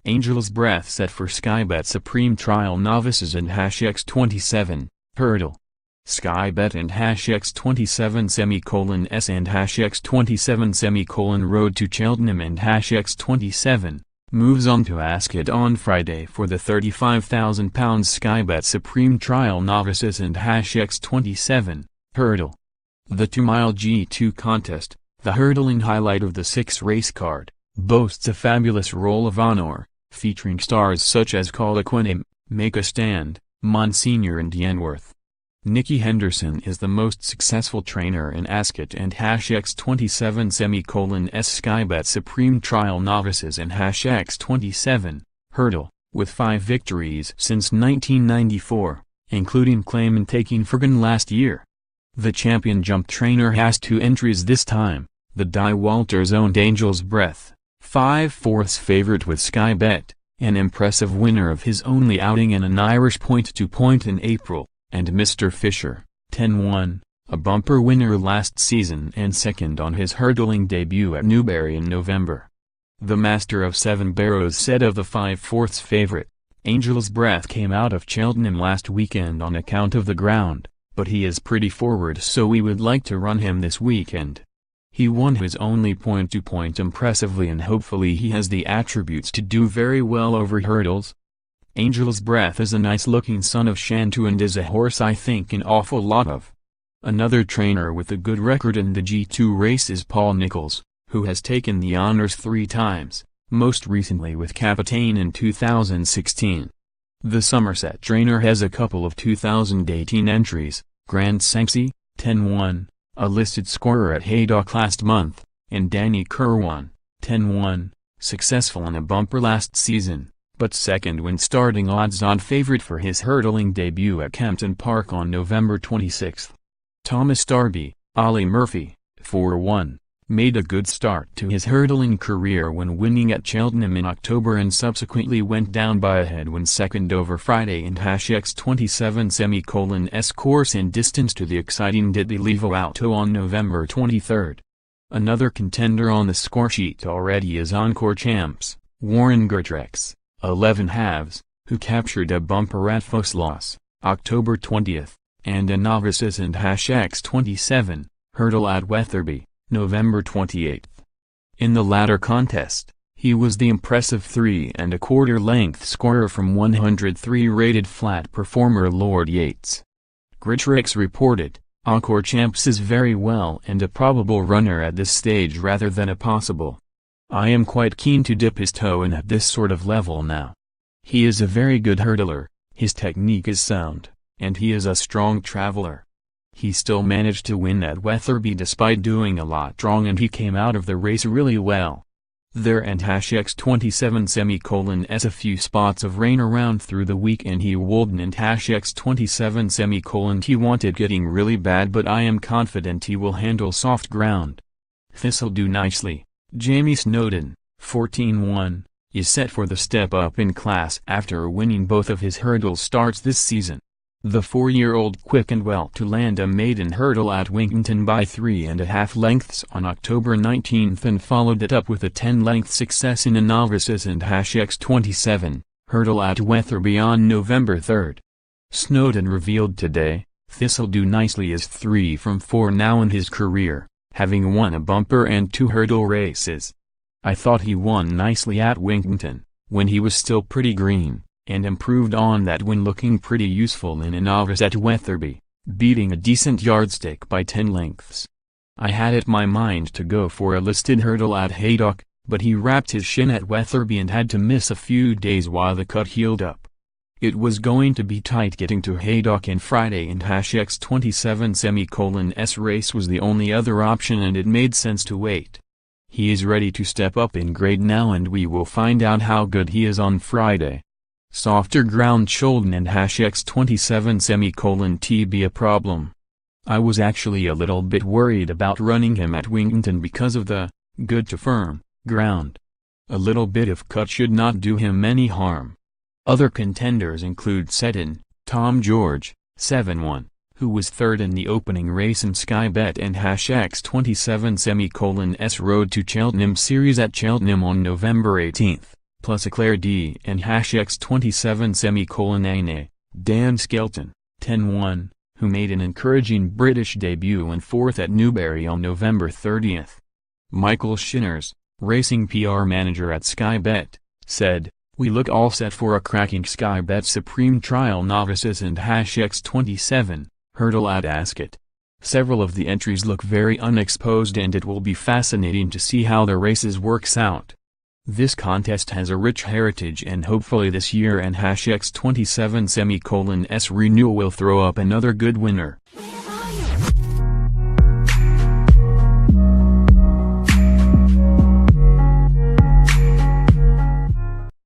Angels Breath set for Sky Bet Supreme Trial Novices and #X27, Hurdle. Sky Bet and #X27 and #X27 Road to Cheltenham and #X27, moves on to Ascot on Friday for the £35,000 Sky Bet Supreme Trial Novices and #X27, Hurdle. The 2-mile G2 contest, the hurdling highlight of the 6-race card, boasts a fabulous roll of honor, featuring stars such as Call Equiname, Make a Stand, Monsignor and Yanworth. Nicky Henderson is the most successful trainer in Ascot and #X27 Sky Bet Supreme Trial Novices and #X27, Hurdle, with 5 victories since 1994, including Claimantakingforgan last year. The champion jump trainer has 2 entries this time, the Dai Walters-owned Angels Breath, 5/4 favorite with Sky Bet, an impressive winner of his only outing in an Irish point-to-point in April, and Mr. Fisher, 10-1, a bumper winner last season and second on his hurdling debut at Newbury in November. The Master of 7 Barrows said of the 5/4 favorite, "Angels Breath came out of Cheltenham last weekend on account of the ground, but he is pretty forward, so we would like to run him this weekend. He won his only point-to-point impressively and hopefully he has the attributes to do very well over hurdles." Angels Breath is a nice-looking son of Shantu and is a horse I think an awful lot of. Another trainer with a good record in the G2 race is Paul Nicholls, who has taken the honours 3 times, most recently with Capitaine in 2016. The Somerset trainer has a couple of 2018 entries, Grant Sanksy, 10-1, a listed scorer at Haydock last month, and Danny Kirwan, 10-1, successful in a bumper last season, but second when starting odds-on favorite for his hurdling debut at Kempton Park on November 26. Thomas Darby, Ollie Murphy, 4-1, made a good start to his hurdling career when winning at Cheltenham in October and subsequently went down by a head when second over Friday in #X27 course and distance to the exciting Diddley Levo Auto on November 23. Another contender on the scoresheet already is Encore champs, Warren Gertrex, 11 halves, who captured a bumper at Fosloss, October 20, and a Novices and #X27, Hurdle at Wetherby, November 28. In the latter contest, he was the impressive 3 1/4 length scorer from 103 rated flat performer Lord Yates. Gritrex reported, "Encore champs is very well and a probable runner at this stage rather than a possible. I am quite keen to dip his toe in at this sort of level now. He is a very good hurdler, his technique is sound, and he is a strong traveler. He still managed to win at Wetherby despite doing a lot wrong and he came out of the race really well. There and #X27 a few spots of rain around through the week and he Walden and #X27 he wanted getting really bad but I am confident he will handle soft ground. This'll do nicely." Jamie Snowden, 14-1, is set for the step up in class after winning both of his hurdle starts this season. The 4-year-old quickened well to land a maiden hurdle at Winkington by 3½ lengths on October 19 and followed it up with a 10-length success in a Novices and #X27, Hurdle at Wetherby on November 3. Snowden revealed today, "This'll do nicely is 3 from 4 now in his career, having won a bumper and 2 hurdle races. I thought he won nicely at Winkington, when he was still pretty green, and improved on that when looking pretty useful in a novice at Wetherby, beating a decent yardstick by 10 lengths. I had it my mind to go for a listed hurdle at Haydock, but he wrapped his shin at Wetherby and had to miss a few days while the cut healed up. It was going to be tight getting to Haydock and Friday and #X27 race was the only other option and it made sense to wait. He is ready to step up in grade now and we will find out how good he is on Friday. Softer ground Cheltenham and #X27 be a problem. I was actually a little bit worried about running him at Winkington because of the good to firm ground. A little bit of cut should not do him any harm." Other contenders include Seton, Tom George, 7-1, who was third in the opening race in Sky Bet and #X27 Road to Cheltenham series at Cheltenham on November 18. plus Eclair D and #X27 Dan Skelton, 10-1, who made an encouraging British debut and fourth at Newbury on November 30. Michael Shinners, racing PR manager at Sky Bet, said, "We look all set for a cracking Sky Bet Supreme Trial Novices and #X27 hurdle at Ascot. Several of the entries look very unexposed and it will be fascinating to see how the races works out. This contest has a rich heritage and hopefully this year and #X27's renewal will throw up another good winner."